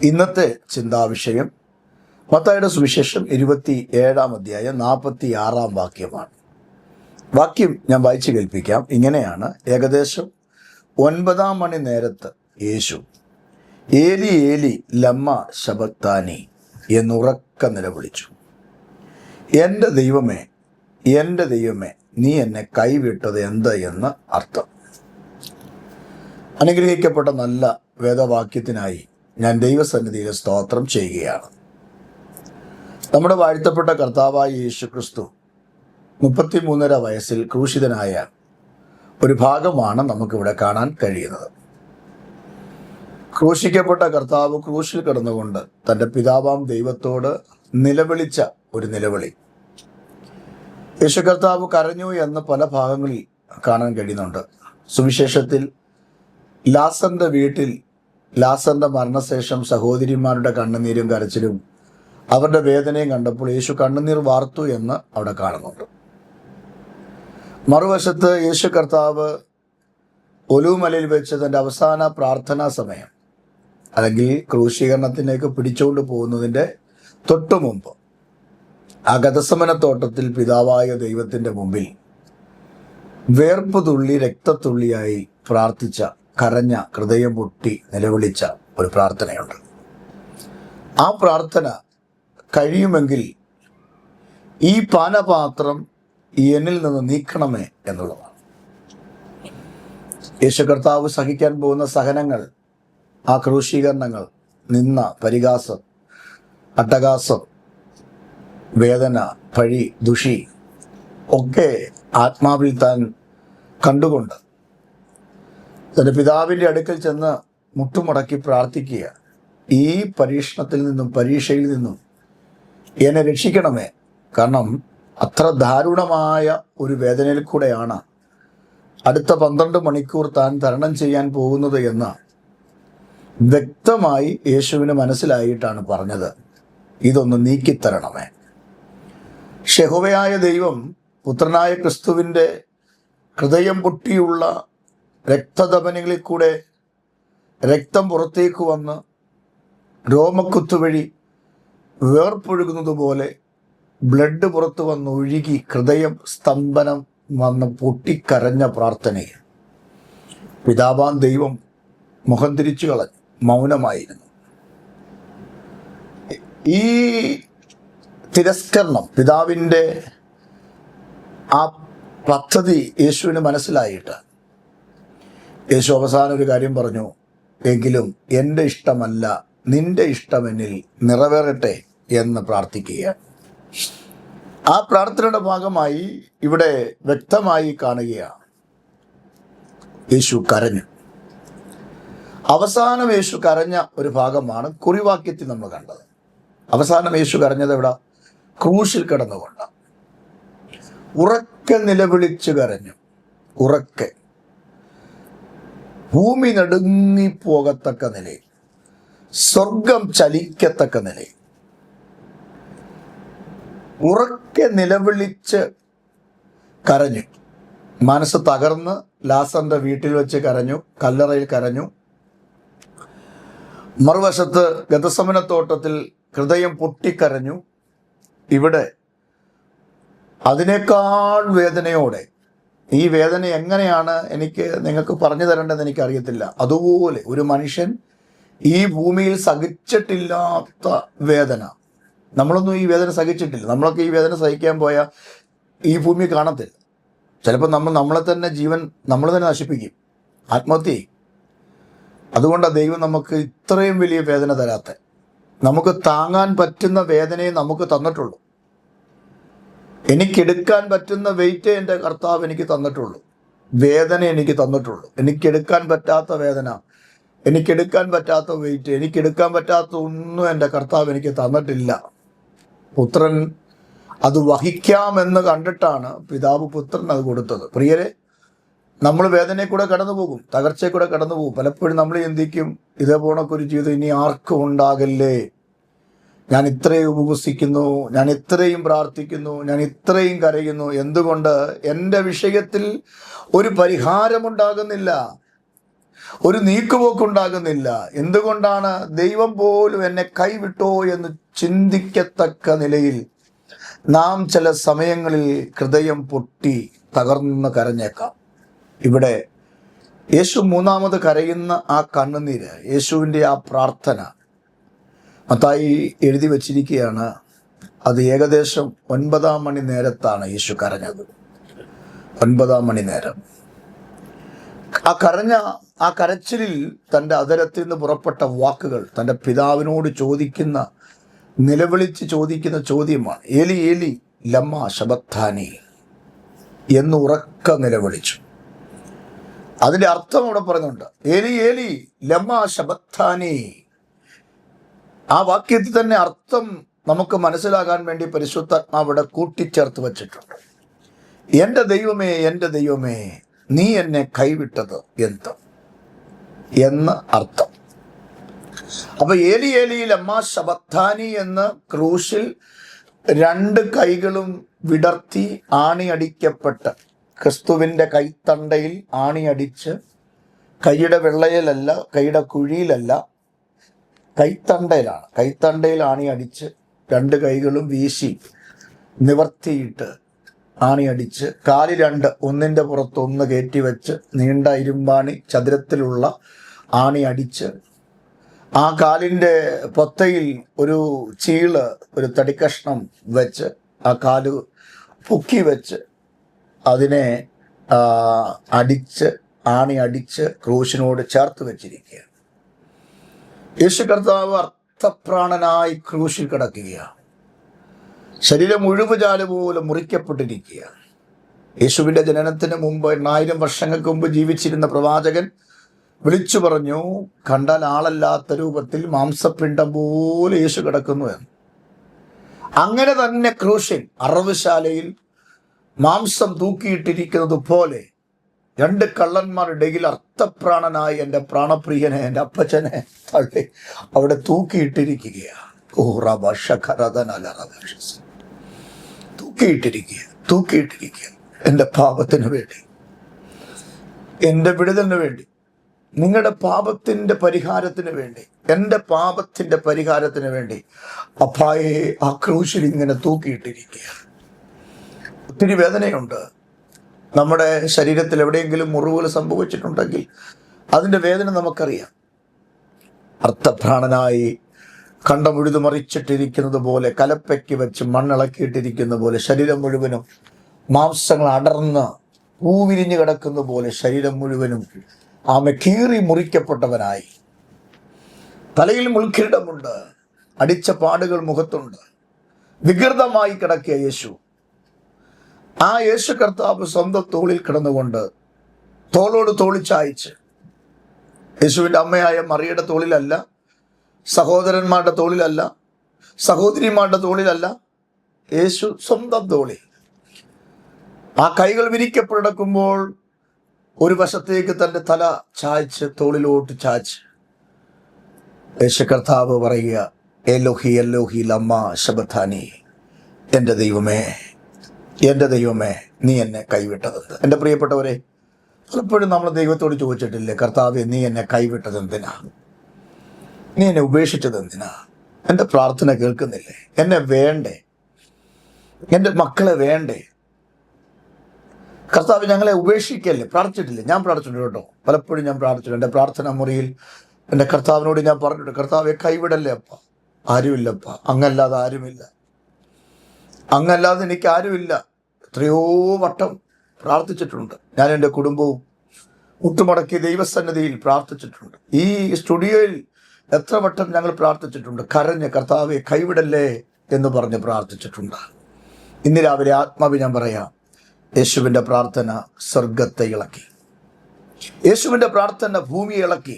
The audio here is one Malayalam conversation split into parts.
ഇന്നത്തെ ചിന്താവിഷയം മത്തായിയുടെ സുവിശേഷം 27-ാം അധ്യായം 46-ാം വാക്യമാണ്. വാക്യം ഞാൻ വായിച്ചു കേൾപ്പിക്കാം. ഇങ്ങനെയാണ്: ഏകദേശം 9-ാം മണി നേരത്ത് യേശു ഏലി ഏലി ലമ്മ ശബക്താനി എന്നുറക്ക നിലവിളിച്ചു. എൻ്റെ ദൈവമേ, എൻ്റെ ദൈവമേ, നീ എന്നെ കൈവിട്ടത് എന്ത് എന്ന് അർത്ഥം. അനുഗ്രഹിക്കപ്പെട്ട നല്ല വേദവാക്യത്തിനായി ഞാൻ ദൈവസന്നിധിയിൽ സ്തോത്രം ചെയ്യുകയാണ്. നമ്മുടെ വാഴ്ത്തപ്പെട്ട കർത്താവായ യേശു ക്രിസ്തു 33.5 വയസ്സിൽ ക്രൂശിതനായ ഒരു ഭാഗമാണ് നമുക്കിവിടെ കാണാൻ കഴിയുന്നത്. ക്രൂശിക്കപ്പെട്ട കർത്താവ് ക്രൂശിൽ കിടന്നുകൊണ്ട് തൻ്റെ പിതാവാം ദൈവത്തോട് നിലവിളിച്ച ഒരു നിലവിളി. യേശു കർത്താവ് കരഞ്ഞു എന്ന് പല ഭാഗങ്ങളിൽ കാണാൻ കഴിയുന്നുണ്ട്. സുവിശേഷത്തിൽ ലാസറിൻ്റെ വീട്ടിൽ ലാസറിൻ്റെ മരണശേഷം സഹോദരിമാരുടെ കണ്ണുനീരും കരച്ചിലും അവരുടെ വേദനയും കണ്ടപ്പോൾ യേശു കണ്ണുനീർ വാർത്തു എന്ന് അവിടെ കാണുന്നുണ്ട്. മറുവശത്ത് യേശു കർത്താവ് ഒലിവുമലയിൽ വെച്ച് തൻ്റെ അവസാന പ്രാർത്ഥനാ സമയം, അല്ലെങ്കിൽ ക്രൂശീകരണത്തിലേക്ക് പിടിച്ചുകൊണ്ട് പോകുന്നതിൻ്റെ തൊട്ടു മുമ്പ് ആ ഗതസമനത്തോട്ടത്തിൽ പിതാവായ ദൈവത്തിൻ്റെ മുമ്പിൽ വേർപ്പ് തുള്ളി രക്തത്തുള്ളിയായി പ്രാർത്ഥിച്ച, കരഞ്ഞ, ഹൃദയം പൊട്ടി നിലവിളിച്ച ഒരു പ്രാർത്ഥനയുണ്ട്. ആ പ്രാർത്ഥന കഴിയുമെങ്കിൽ ഈ പാനപാത്രം എന്നിൽ നിന്ന് നീക്കണമേ എന്നുള്ളതാണ്. യേശു കർത്താവ് സഹിക്കാൻ പോകുന്ന സഹനങ്ങൾ, ആ ക്രൂശീകരണങ്ങൾ, നിന്ന, പരിഹാസം, അട്ടഹാസം, വേദന, പഴി, ദുഷി ഒക്കെ ആത്മാവിൽ താൻ കണ്ടുകൊണ്ട് തൻ്റെ പിതാവിൻ്റെ അടുക്കൽ ചെന്ന് മുട്ടുമടക്കി പ്രാർത്ഥിക്കുക. ഈ പരീക്ഷണത്തിൽ നിന്നും, പരീക്ഷയിൽ നിന്നും എന്നെ രക്ഷിക്കണമേ. കാരണം അത്ര ദാരുണമായ ഒരു വേദനയിൽ കൂടെയാണ് അടുത്ത 12 മണിക്കൂർ താൻ തരണം ചെയ്യാൻ പോകുന്നത് എന്ന് വ്യക്തമായി യേശുവിന് മനസ്സിലായിട്ടാണ് പറഞ്ഞത്, ഇതൊന്ന് നീക്കിത്തരണമേ. യഹോവയായ ദൈവം പുത്രനായ ക്രിസ്തുവിൻ്റെ ഹൃദയം പൊട്ടിയുള്ള രക്തധമനികളിൽ കൂടെ രക്തം പുറത്തേക്ക് വന്ന് രോമക്കുത്തുവഴി വേർപ്പൊഴുകുന്നത് പോലെ ബ്ലഡ് പുറത്തു വന്ന് ഒഴുകി ഹൃദയം സ്തംഭനം വന്ന് പൊട്ടിക്കരഞ്ഞ പ്രാർത്ഥനയെ പിതാവാൻ ദൈവം മുഖം തിരിച്ചു കളഞ്ഞു, മൗനമായിരുന്നു. ഈ തിരസ്കരണം, പിതാവിൻ്റെ ആ പദ്ധതി യേശുവിന് മനസ്സിലായിട്ട് യേശു അവസാനം ഒരു കാര്യം പറഞ്ഞു: എങ്കിലും എൻ്റെ ഇഷ്ടമല്ല, നിന്റെ ഇഷ്ടം എന്നിൽ നിറവേറട്ടെ എന്ന് പ്രാർത്ഥിക്കുക. ആ പ്രാർത്ഥനയുടെ ഭാഗമായി ഇവിടെ വ്യക്തമായി കാണുകയാണ്, യേശു കരഞ്ഞു. അവസാനം യേശു കരഞ്ഞ ഒരു ഭാഗമാണ് കുറിവാക്യത്തിൽ നമ്മൾ കണ്ടത്. അവസാനം യേശു കരഞ്ഞത് എവിടെ? ക്രൂശിൽ കിടന്നുകൊണ്ട് ഉറക്കെ നിലവിളിച്ച് കരഞ്ഞു. ഉറക്കെ, ഭൂമി നടുങ്ങിപ്പോകത്തക്ക നിലയിൽ, സ്വർഗം ചലിക്കത്തക്ക നിലയിൽ ഉറക്കെ നിലവിളിച്ച് കരഞ്ഞു. മനസ്സ് തകർന്ന് ലാസറിൻ്റെ വീട്ടിൽ വെച്ച് കരഞ്ഞു, കല്ലറയിൽ കരഞ്ഞു. മറുവശത്ത് ഗതസമനത്തോട്ടത്തിൽ ഹൃദയം പൊട്ടിക്കരഞ്ഞു. ഇവിടെ അതിനേക്കാൾ വേദനയോടെ, ഈ വേദന എങ്ങനെയാണ് നിങ്ങൾക്ക് പറഞ്ഞു തരേണ്ടതെന്ന് എനിക്കറിയത്തില്ല. അതുപോലെ ഒരു മനുഷ്യൻ ഈ ഭൂമിയിൽ സഹിച്ചിട്ടില്ലാത്ത വേദന, നമ്മളൊന്നും ഈ വേദന സഹിച്ചിട്ടില്ല. നമ്മളൊക്കെ ഈ വേദന സഹിക്കാൻ പോയാൽ ഈ ഭൂമി കാണത്തില്ല. ചിലപ്പോൾ നമ്മളെ തന്നെ നമ്മൾ തന്നെ നശിപ്പിക്കും, ആത്മഹത്യ ചെയ്യും. അതുകൊണ്ടാണ് ദൈവം നമുക്ക് ഇത്രയും വലിയ വേദന തരാത്ത. നമുക്ക് താങ്ങാൻ പറ്റുന്ന വേദനയെ നമുക്ക് തന്നിട്ടുള്ളൂ. എനിക്കെടുക്കാൻ പറ്റുന്ന വെയിറ്റ് എൻ്റെ കർത്താവ് എനിക്ക് തന്നിട്ടുള്ളൂ. വേദന എനിക്ക് തന്നിട്ടുള്ളൂ. എനിക്കെടുക്കാൻ പറ്റാത്ത വേദന, എനിക്കെടുക്കാൻ പറ്റാത്ത വെയിറ്റ്, എനിക്കെടുക്കാൻ പറ്റാത്ത ഒന്നും എൻ്റെ കർത്താവ് എനിക്ക് തന്നിട്ടില്ല. പുത്രൻ അത് വഹിക്കാമെന്ന് കണ്ടിട്ടാണ് പിതാവ് പുത്രൻ അത് കൊടുത്തത്. പ്രിയരെ, നമ്മൾ വേദനയിൽ കൂടെ കടന്നു പോകും, തകർച്ചയിൽ കൂടെ കടന്നു പോകും. പലപ്പോഴും നമ്മൾ ചിന്തിക്കും, ഇതേപോണക്കൊരു ജീവിതം ഇനി ആർക്കും ഉണ്ടാകല്ലേ. ഞാൻ ഇത്രയും ഉപവസിക്കുന്നു, ഞാൻ ഇത്രയും പ്രാർത്ഥിക്കുന്നു, ഞാൻ ഇത്രയും കരയുന്നു, എന്തുകൊണ്ട് എൻ്റെ വിഷയത്തിൽ ഒരു പരിഹാരമുണ്ടാകുന്നില്ല? ഒരു നീക്കുപോക്കുണ്ടാകുന്നില്ല. എന്തുകൊണ്ടാണ്? ദൈവം പോലും എന്നെ കൈവിട്ടോ എന്ന് ചിന്തിക്കത്തക്ക നിലയിൽ നാം ചില സമയങ്ങളിൽ ഹൃദയം പൊട്ടി തകർന്ന് കരഞ്ഞേക്കാം. ഇവിടെ യേശു മൂന്നാമത് കരയുന്ന ആ കണ്ണുനീര്, യേശുവിൻ്റെ ആ പ്രാർത്ഥന മത്തായി എഴുതി വച്ചിരിക്കുകയാണ്. അത് ഏകദേശം 9 മണി നേരത്താണ് യേശു കരഞ്ഞത്. 9 മണി നേരം. ആ കരച്ചിലിൽ തൻ്റെ അധരത്തിൽ നിന്ന് പുറപ്പെട്ട വാക്കുകൾ തൻ്റെ പിതാവിനോട് നിലവിളിച്ച് ചോദിക്കുന്ന ചോദ്യമാണ്. ഏലി ഏലി ലമ്മ ശബക്താനി എന്ന് ഉറക്ക നിലവിളിച്ചു. അതിൻ്റെ അർത്ഥം അവിടെ പറയുന്നുണ്ട്. ഏലി ഏലി ലമ്മ ശബക്താനി. ആ വാക്യത്തിൽ തന്നെ അർത്ഥം നമുക്ക് മനസ്സിലാകാൻ വേണ്ടി പരിശുദ്ധാത്മാവ് അവിടെ കൂട്ടിച്ചേർത്ത് വച്ചിട്ടുണ്ട്. എൻ്റെ ദൈവമേ, എൻ്റെ ദൈവമേ, നീ എന്നെ കൈവിട്ടത് എന്ന് അർത്ഥം. അപ്പൊ ഏലി ഏലി ലമ്മ ശബക്താനി എന്ന് ക്രൂശിൽ 2 കൈകളും വിടർത്തി ആണിയടിക്കപ്പെട്ട് ക്രിസ്തുവിൻ്റെ കൈത്തണ്ടയിൽ ആണിയടിച്ച്, കൈയുടെ വെള്ളയിലല്ല, കൈയുടെ കുഴിയിലല്ല, കൈത്തണ്ടയിൽ ആണിയടിച്ച് 2 കൈകളും വീശി നിവർത്തിയിട്ട് ആണിയടിച്ച്, കാല് 2 ഒന്നിൻ്റെ പുറത്ത് ഒന്ന് കയറ്റി വെച്ച് നീണ്ട ഇരുമ്പാണി ചതുരത്തിലുള്ള ആണി അടിച്ച്, ആ കാലിൻ്റെ പൊത്തയിൽ ഒരു ഒരു തടിക്കഷ്ണം വെച്ച് ആ കാല് പൊക്കി വെച്ച് അതിനെ ആണി അടിച്ച് ക്രൂശിനോട് ചേർത്ത് വെച്ചിരിക്കുക. യേശു കർത്താവ് അർത്ഥപ്രാണനായി ക്രൂശിൽ കിടക്കുകയാണ്. ശരീരം മുഴുവജാല് പോലെ മുറിക്കപ്പെട്ടിരിക്കുക. യേശുവിൻ്റെ ജനനത്തിന് മുമ്പ് 1000 വർഷങ്ങൾക്ക് മുമ്പ് ജീവിച്ചിരുന്ന പ്രവാചകൻ വിളിച്ചു പറഞ്ഞു, കണ്ടാൽ ആളല്ലാത്ത രൂപത്തിൽ മാംസപിണ്ഡം പോലെ യേശു കിടക്കുന്നു എന്ന്. അങ്ങനെ തന്നെ ക്രൂശിൽ അറവുശാലയിൽ മാംസം തൂക്കിയിട്ടിരിക്കുന്നത് പോലെ 2 കള്ളന്മാരുടെ ഇടയിൽ അർത്ഥപ്രാണനായി എൻ്റെ പ്രാണപ്രിയനെ, എൻ്റെ അപ്പച്ചനെ തള്ളി അവിടെ തൂക്കിയിട്ടിരിക്കുകയാണ്. തൂക്കിയിട്ടിരിക്കുക എൻ്റെ പാപത്തിന് വേണ്ടി, എൻ്റെ വിടുതലിന് വേണ്ടി, നിങ്ങളുടെ പാപത്തിൻ്റെ പരിഹാരത്തിന് വേണ്ടി, എൻ്റെ പാപത്തിൻ്റെ പരിഹാരത്തിന് വേണ്ടി അപ്പായെ ആ ക്രൂശിൽ ഇങ്ങനെ തൂക്കിയിട്ടിരിക്കുക. ഒത്തിരി വേദനയുണ്ട്. നമ്മുടെ ശരീരത്തിൽ എവിടെയെങ്കിലും മുറിവുകൾ സംഭവിച്ചിട്ടുണ്ടെങ്കിൽ അതിൻ്റെ വേദന നമുക്കറിയാം. അർത്ഥപ്രാണനായി കണ്ടമുഴുതു മറിച്ചിട്ടിരിക്കുന്നത് പോലെ, കലപ്പയ്ക്ക് വെച്ച് മണ്ണിളക്കിയിട്ടിരിക്കുന്ന പോലെ, ശരീരം മുഴുവനും മാംസങ്ങൾ അടർന്ന് പൂവിരിഞ്ഞു കിടക്കുന്ന പോലെ ശരീരം മുഴുവനും കീറി മുറിക്കപ്പെട്ടവനായി. തലയിൽ മുൾക്കിരീടമുണ്ട്, അടിച്ച പാടുകൾ മുഖത്തുണ്ട്, വികൃതമായി കിടക്കിയ യേശു. ആ യേശു കർത്താവ് സ്വന്തം തോളിൽ കിടന്നുകൊണ്ട് തോളോട് തോളിച്ചായിച്ച്, യേശുവിൻ്റെ അമ്മയായ മറിയയുടെ തോളിലല്ല, സഹോദരന്മാരുടെ തോളിലല്ല, സഹോദരിമാരുടെ തോളിലല്ല, യേശു സ്വന്തം തോളിൽ. ആ കൈകൾ വിരിക്കപ്പെടക്കുമ്പോൾ ഒരു വശത്തേക്ക് തൻ്റെ തല ചായ്ച്ച് തോളിലോട്ട് ചായ്ച്ച് യേശു കർത്താവ് പറയുക, എലോഹി എലോഹി ലമ്മ ശബക്താനി, എൻ്റെ ദൈവമേ, എൻ്റെ ദൈവമേ, നീ എന്നെ കൈവിട്ടതെന്ത്. എൻ്റെ പ്രിയപ്പെട്ടവരെ, പലപ്പോഴും നമ്മൾ ദൈവത്തോട് ചോദിച്ചിട്ടില്ലേ, കർത്താവെ നീ എന്നെ കൈവിട്ടത് എന്തിനാ, നീ എന്നെ ഉപേക്ഷിച്ചത് എന്തിനാ, എൻ്റെ പ്രാർത്ഥന കേൾക്കുന്നില്ലേ, എന്നെ വേണ്ടേ, എൻ്റെ മക്കളെ വേണ്ടേ, കർത്താവ് ഞങ്ങളെ ഉപേക്ഷിക്കല്ലേ. പ്രാർത്ഥിച്ചിട്ടില്ലേ? ഞാൻ പ്രാർത്ഥിച്ചിട്ടുണ്ട് കേട്ടോ, പലപ്പോഴും ഞാൻ പ്രാർത്ഥിച്ചിട്ടുണ്ട്. എൻ്റെ പ്രാർത്ഥന മുറിയിൽ എൻ്റെ കർത്താവിനോട് ഞാൻ പറഞ്ഞിട്ടുണ്ട്, കർത്താവെ കൈവിടല്ലേ അപ്പ, ആരുമില്ലപ്പ, അങ്ങല്ലാതെ ആരുമില്ല, അങ്ങല്ലാതെ എനിക്ക് ആരുമില്ല. എത്രയോ വട്ടം പ്രാർത്ഥിച്ചിട്ടുണ്ട്. ഞാൻ എൻ്റെ കുടുംബവും മുട്ടുമടക്കി ദൈവസന്നിധിയിൽ പ്രാർത്ഥിച്ചിട്ടുണ്ട്. ഈ സ്റ്റുഡിയോയിൽ എത്ര വട്ടം ഞങ്ങൾ പ്രാർത്ഥിച്ചിട്ടുണ്ട്, കരഞ്ഞ് കർത്താവെ കൈവിടല്ലേ എന്ന് പറഞ്ഞ് പ്രാർത്ഥിച്ചിട്ടുണ്ട്. ഇന്ന് രാവിലെ ആത്മാവ് ഞാൻ പറയാം, യേശുവിൻ്റെ പ്രാർത്ഥന സ്വർഗത്തെ ഇളക്കി, യേശുവിൻ്റെ പ്രാർത്ഥന ഭൂമിയെ ഇളക്കി.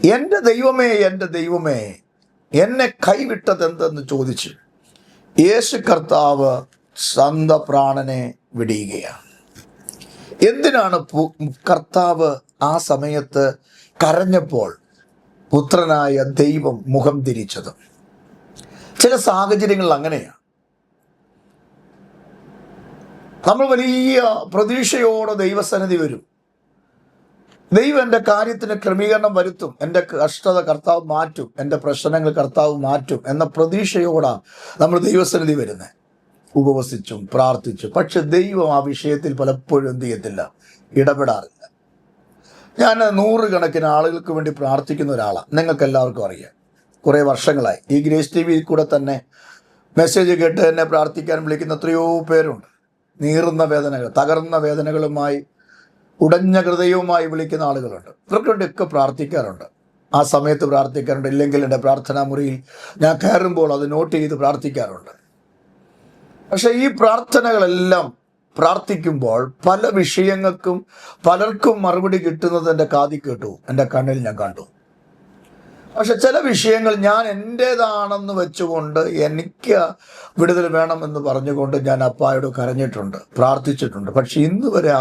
എൻ്റെ ദൈവമേ, എൻ്റെ ദൈവമേ, എന്നെ കൈവിട്ടത് എന്തെന്ന് ചോദിച്ചു യേശു കർത്താവ് സ്വന്തം പ്രാണനെ വിടിയുകയാണ്. എന്തിനാണ് കർത്താവ് ആ സമയത്ത് കരഞ്ഞപ്പോൾ പുത്രനായ ദൈവം മുഖം തിരിച്ചത്? ചില സാഹചര്യങ്ങളിൽ അങ്ങനെയാണ്. നമ്മൾ വലിയ പ്രതീക്ഷയോടെ ദൈവസന്നിധി വരും. ദൈവം എൻ്റെ കാര്യത്തിന് ക്രമീകരണം വരുത്തും, എൻ്റെ കഷ്ടത കർത്താവ് മാറ്റും, എൻ്റെ പ്രശ്നങ്ങൾ കർത്താവ് മാറ്റും എന്ന പ്രതീക്ഷയോടാണ് നമ്മൾ ദൈവസന്നിധി വരുന്നത്, ഉപവസിച്ചും പ്രാർത്ഥിച്ചും. പക്ഷെ ദൈവം ആ വിഷയത്തിൽ പലപ്പോഴും എന്ത് ചെയ്യത്തില്ല, ഇടപെടാറില്ല. ഞാൻ 100 കണക്കിന് ആളുകൾക്ക് വേണ്ടി പ്രാർത്ഥിക്കുന്ന ഒരാളാണ്, നിങ്ങൾക്ക് എല്ലാവർക്കും അറിയാം. കുറേ വർഷങ്ങളായി ഈ ഗ്രേസ് ടി വിയിൽ കൂടെ തന്നെ മെസ്സേജ് കേട്ട് എന്നെ പ്രാർത്ഥിക്കാൻ വിളിക്കുന്ന എത്രയോ പേരുണ്ട്. നീറുന്ന വേദനകൾ, തകർന്ന വേദനകളുമായി, ഉടഞ്ഞ ഹൃദയവുമായി വിളിക്കുന്ന ആളുകളുണ്ട്. ഇവർക്ക് വേണ്ടിയൊക്കെ പ്രാർത്ഥിക്കാറുണ്ട്. ആ സമയത്ത് പ്രാർത്ഥിക്കാറുണ്ട്, ഇല്ലെങ്കിൽ എൻ്റെ പ്രാർത്ഥനാ മുറിയിൽ ഞാൻ കയറുമ്പോൾ അത് നോട്ട് ചെയ്ത് പ്രാർത്ഥിക്കാറുണ്ട്. പക്ഷെ ഈ പ്രാർത്ഥനകളെല്ലാം പ്രാർത്ഥിക്കുമ്പോൾ പല വിഷയങ്ങൾക്കും പലർക്കും മറുപടി കിട്ടുന്നത് എൻ്റെ കാതിൽ കേട്ടു, എൻ്റെ കണ്ണിൽ ഞാൻ കണ്ടു. പക്ഷെ ചില വിഷയങ്ങൾ ഞാൻ എൻ്റേതാണെന്ന് വെച്ചുകൊണ്ട് എനിക്ക് വിടുതൽ വേണമെന്ന് പറഞ്ഞുകൊണ്ട് ഞാൻ അപ്പായോട് കരഞ്ഞിട്ടുണ്ട്, പ്രാർത്ഥിച്ചിട്ടുണ്ട്. പക്ഷെ ഇന്ന് വരെ ആ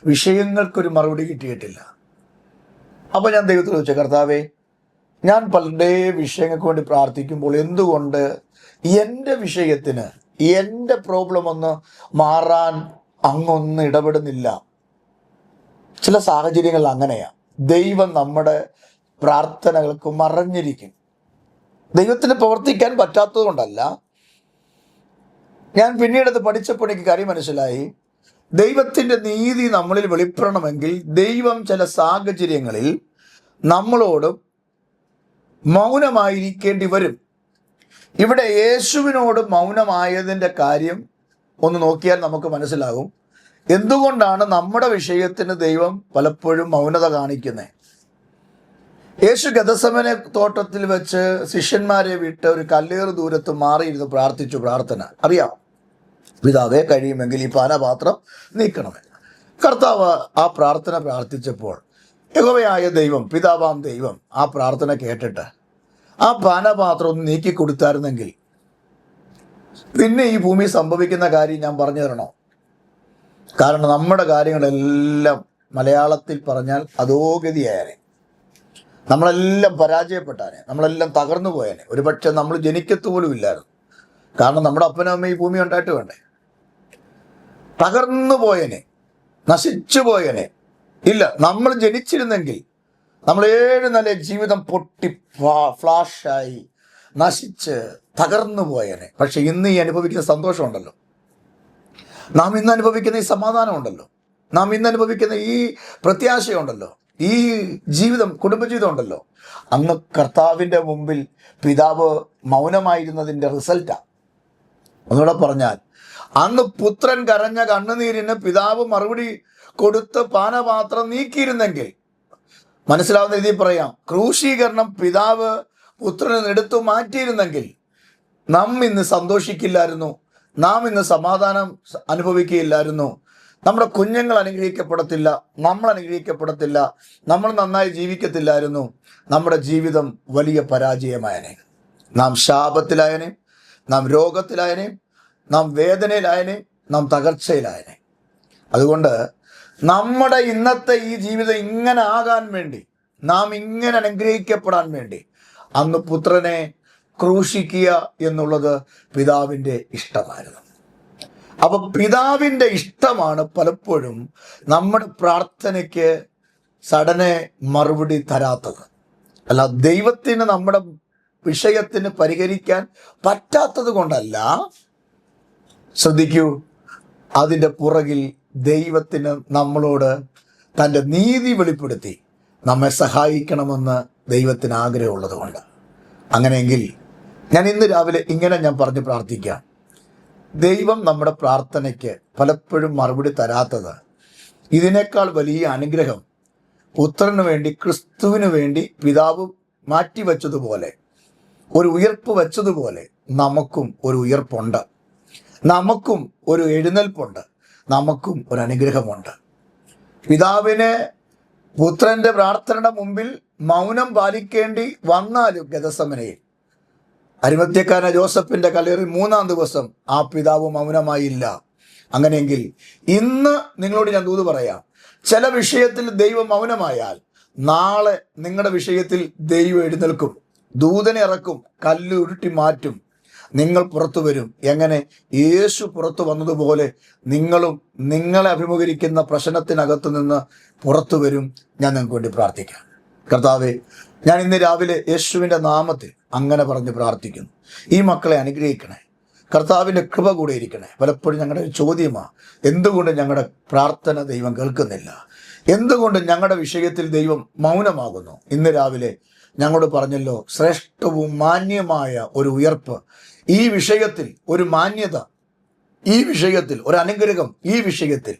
വിഷയങ്ങൾക്കൊരു മറുപടി കിട്ടിയിട്ടില്ല. അപ്പോൾ ഞാൻ ദൈവത്തിൽ ചോദിച്ചു, കർത്താവേ, ഞാൻ പലരുടെ വിഷയങ്ങൾക്ക് വേണ്ടി പ്രാർത്ഥിക്കുമ്പോൾ എന്തുകൊണ്ട് എൻ്റെ വിഷയത്തിന്, എൻ്റെ പ്രോബ്ലം ഒന്ന് മാറാൻ അങ്ങൊന്നും ഇടപെടുന്നില്ല? ചില സാഹചര്യങ്ങൾ അങ്ങനെയാണ്. ദൈവം നമ്മുടെ പ്രാർത്ഥനകൾക്ക് മറഞ്ഞിരിക്കും. ദൈവത്തിന് പ്രവർത്തിക്കാൻ പറ്റാത്തത് കൊണ്ടല്ല. ഞാൻ പിന്നീടത് പഠിച്ചപ്പോൾ എനിക്ക് കാര്യം മനസ്സിലായി. ദൈവത്തിൻ്റെ നീതി നമ്മളിൽ വെളിപ്പെടണമെങ്കിൽ ദൈവം ചില സാഹചര്യങ്ങളിൽ നമ്മളോട് മൗനമായിരിക്കേണ്ടി വരും. ഇവിടെ യേശുവിനോട് മൗനമായതിൻ്റെ കാര്യം ഒന്ന് നോക്കിയാൽ നമുക്ക് മനസ്സിലാകും എന്തുകൊണ്ടാണ് നമ്മുടെ വിഷയത്തിന് ദൈവം പലപ്പോഴും മൗനത കാണിക്കുന്നത്. യേശു ഗെത്സമനെ തോട്ടത്തിൽ വെച്ച് ശിഷ്യന്മാരെ വിട്ട് ഒരു കല്ലേറ് ദൂരത്ത് മാറിയിരുന്ന് പ്രാർത്ഥിച്ചു. പ്രാർത്ഥന അറിയാം, പിതാവേ, കഴിയുമെങ്കിൽ ഈ പാനപാത്രം നീക്കണമേ. കർത്താവ് ആ പ്രാർത്ഥന പ്രാർത്ഥിച്ചപ്പോൾ യഹോവയായ ദൈവം, പിതാവാം ദൈവം ആ പ്രാർത്ഥന കേട്ടിട്ട് ആ പാനപാത്രം ഒന്ന് നീക്കി കൊടുത്തായിരുന്നെങ്കിൽ പിന്നെ ഈ ഭൂമി സംഭവിക്കുന്ന കാര്യം ഞാൻ പറഞ്ഞു തരണോ? കാരണം നമ്മുടെ കാര്യങ്ങളെല്ലാം മലയാളത്തിൽ പറഞ്ഞാൽ അധോഗതിയായനെ, നമ്മളെല്ലാം പരാജയപ്പെട്ടാനെ, നമ്മളെല്ലാം തകർന്നു പോയേനെ. ഒരുപക്ഷെ നമ്മൾ ജനിക്കത്ത് പോലും ഇല്ലായിരുന്നു. കാരണം നമ്മുടെ അപ്പനും അമ്മയും ഈ ഭൂമി ഉണ്ടായിട്ട് വേണ്ടേ. തകർന്നു പോയനെ, നശിച്ചു പോയനെ. ഇല്ല, നമ്മൾ ജനിച്ചിരുന്നെങ്കിൽ നമ്മൾ 7 നില ജീവിതം പൊട്ടി ഫ്ലാഷായി നശിച്ച് തകർന്നു പോയനെ. പക്ഷെ ഇന്ന് ഈ അനുഭവിക്കുന്ന സന്തോഷമുണ്ടല്ലോ, നാം ഇന്ന് അനുഭവിക്കുന്ന ഈ സമാധാനമുണ്ടല്ലോ, നാം ഇന്ന് അനുഭവിക്കുന്ന ഈ പ്രത്യാശയുണ്ടല്ലോ, ഈ ജീവിതം, കുടുംബജീവിതം ഉണ്ടല്ലോ, അന്ന് കർത്താവിൻ്റെ മുമ്പിൽ പിതാവ് മൗനമായിരുന്നതിൻ്റെ റിസൾട്ടാണ്. ഒന്നുകൂടെ പറഞ്ഞാൽ, അന്ന് പുത്രൻ കരഞ്ഞ കണ്ണുനീരിന് പിതാവ് മറുപടി കൊടുത്ത് പാനപാത്രം നീക്കിയിരുന്നെങ്കിൽ, മനസ്സിലാവുന്ന രീതിയിൽ പറയാം, ക്രൂശീകരണം പിതാവ് പുത്രനെ എടുത്തു മാറ്റിയിരുന്നെങ്കിൽ നാം ഇന്ന് സന്തോഷിക്കില്ലായിരുന്നു, നാം ഇന്ന് സമാധാനം അനുഭവിക്കുകയില്ലായിരുന്നു, നമ്മുടെ കുഞ്ഞുങ്ങൾ അനുഗ്രഹിക്കപ്പെടത്തില്ല, നമ്മൾ അനുഗ്രഹിക്കപ്പെടത്തില്ല, നമ്മൾ നന്നായി ജീവിക്കത്തില്ലായിരുന്നു. നമ്മുടെ ജീവിതം വലിയ പരാജയമായനെ. നാം ശാപത്തിലായനെ, നാം രോഗത്തിലായനെ, നാം വേദനയിലായനെ, നാം തകർച്ചയിലായനെ. അതുകൊണ്ട് നമ്മുടെ ഇന്നത്തെ ഈ ജീവിതം ഇങ്ങനെ ആകാൻ വേണ്ടി, നാം ഇങ്ങനെ അനുഗ്രഹിക്കപ്പെടാൻ വേണ്ടി അന്ന് പുത്രനെ ക്രൂശിക്കുക എന്നുള്ളത് പിതാവിൻ്റെ ഇഷ്ടമായിരുന്നു. അപ്പൊ പിതാവിൻ്റെ ഇഷ്ടമാണ് പലപ്പോഴും നമ്മുടെ പ്രാർത്ഥനയ്ക്ക് സഡനെ മറുപടി തരാത്തത്. അല്ല, ദൈവത്തിന് നമ്മുടെ വിഷയത്തിന് പരിഹരിക്കാൻ പറ്റാത്തത് കൊണ്ടല്ല. ശ്രദ്ധിക്കൂ, അതിൻ്റെ പുറകിൽ ദൈവത്തിന് നമ്മളോട് തൻ്റെ നീതി വെളിപ്പെടുത്തി നമ്മെ സഹായിക്കണമെന്ന് ദൈവത്തിന് ആഗ്രഹമുള്ളത് കൊണ്ട്. അങ്ങനെയെങ്കിൽ ഞാൻ ഇന്ന് രാവിലെ ഇങ്ങനെ ഞാൻ പറഞ്ഞ് പ്രാർത്ഥിക്കാം. ദൈവം നമ്മുടെ പ്രാർത്ഥനയ്ക്ക് പലപ്പോഴും മറുപടി തരാത്തത്, ഇതിനേക്കാൾ വലിയ അനുഗ്രഹം പുത്രന് വേണ്ടി, ക്രിസ്തുവിന് വേണ്ടി പിതാവ് മാറ്റിവെച്ചതുപോലെ, ഒരു ഉയർപ്പ് വെച്ചതുപോലെ നമുക്കും ഒരു ഉയർപ്പുണ്ട്, നമുക്കും ഒരു എഴുന്നേൽപ്പുണ്ട്, നമുക്കും ഒരു അനുഗ്രഹമുണ്ട്. പിതാവിന് പുത്രന്റെ പ്രാർത്ഥനയുടെ മുമ്പിൽ മൗനം പാലിക്കേണ്ടി വന്നാലും ഗെത്സമനയിൽ അരിമത്യക്കാരൻ ജോസഫിന്റെ കല്ലേറിൽ 3-ാം ദിവസം ആ പിതാവ് മൗനമായില്ല. അങ്ങനെയെങ്കിൽ ഇന്ന് നിങ്ങളോട് ഞാൻ ദൂത് പറയാം, ചില വിഷയത്തിൽ ദൈവം മൗനമായാൽ നാളെ നിങ്ങളുടെ വിഷയത്തിൽ ദൈവം എഴുന്നേൽക്കും, ദൂതനെ ഇറക്കും, കല്ല് ഉരുട്ടി മാറ്റും, നിങ്ങൾ പുറത്തു വരും. എങ്ങനെ? യേശു പുറത്തു വന്നതുപോലെ നിങ്ങളും നിങ്ങളെ അഭിമുഖീകരിക്കുന്ന പ്രശ്നത്തിനകത്തു നിന്ന് പുറത്തു വരും. ഞാൻ നിങ്ങൾക്ക് വേണ്ടി പ്രാർത്ഥിക്കാം. കർത്താവേ, ഞാൻ ഇന്ന് രാവിലെ യേശുവിൻ്റെ നാമത്തിൽ അങ്ങനെ പറഞ്ഞ് പ്രാർത്ഥിക്കുന്നു. ഈ മക്കളെ അനുഗ്രഹിക്കണേ. കർത്താവിൻ്റെ കൃപ കൂടെ ഇരിക്കണേ. പലപ്പോഴും ഞങ്ങളുടെ ഒരു ചോദ്യമാണ്, എന്തുകൊണ്ട് ഞങ്ങളുടെ പ്രാർത്ഥന ദൈവം കേൾക്കുന്നില്ല? എന്തുകൊണ്ട് ഞങ്ങളുടെ വിഷയത്തിൽ ദൈവം മൗനമാകുന്നു? ഇന്ന് രാവിലെ ഞങ്ങളോട് പറഞ്ഞല്ലോ, ശ്രേഷ്ഠവും മാന്യമായ ഒരു ഉയർപ്പ് ഈ വിഷയത്തിൽ, ഒരു മാന്യത ഈ വിഷയത്തിൽ, ഒരു അനുഗ്രഹം ഈ വിഷയത്തിൽ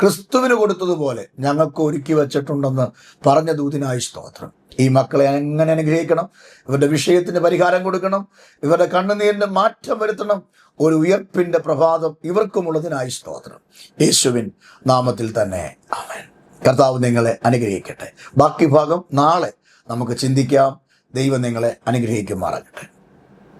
ക്രിസ്തുവിന് കൊടുത്തതുപോലെ ഞങ്ങൾക്ക് ഒരുക്കി വച്ചിട്ടുണ്ടെന്ന് പറഞ്ഞ ദൂതിനായി സ്തോത്രം. ഈ മക്കളെ എങ്ങനെ അനുഗ്രഹിക്കണം, ഇവരുടെ വിഷയത്തിന് പരിഹാരം കൊടുക്കണം, ഇവരുടെ കണ്ണുനീരിന് മാറ്റം വരുത്തണം. ഒരു ഉയർപ്പിൻ്റെ പ്രഭാതം ഇവർക്കുമുള്ളതിനായി സ്തോത്രം. യേശുവിൻ നാമത്തിൽ തന്നെ ആമേൻ. കർത്താവ് നിങ്ങളെ അനുഗ്രഹിക്കട്ടെ. ബാക്കി ഭാഗം നാളെ നമുക്ക് ചിന്തിക്കാം. ദൈവം നിങ്ങളെ അനുഗ്രഹിക്കുമാറാകട്ടെ.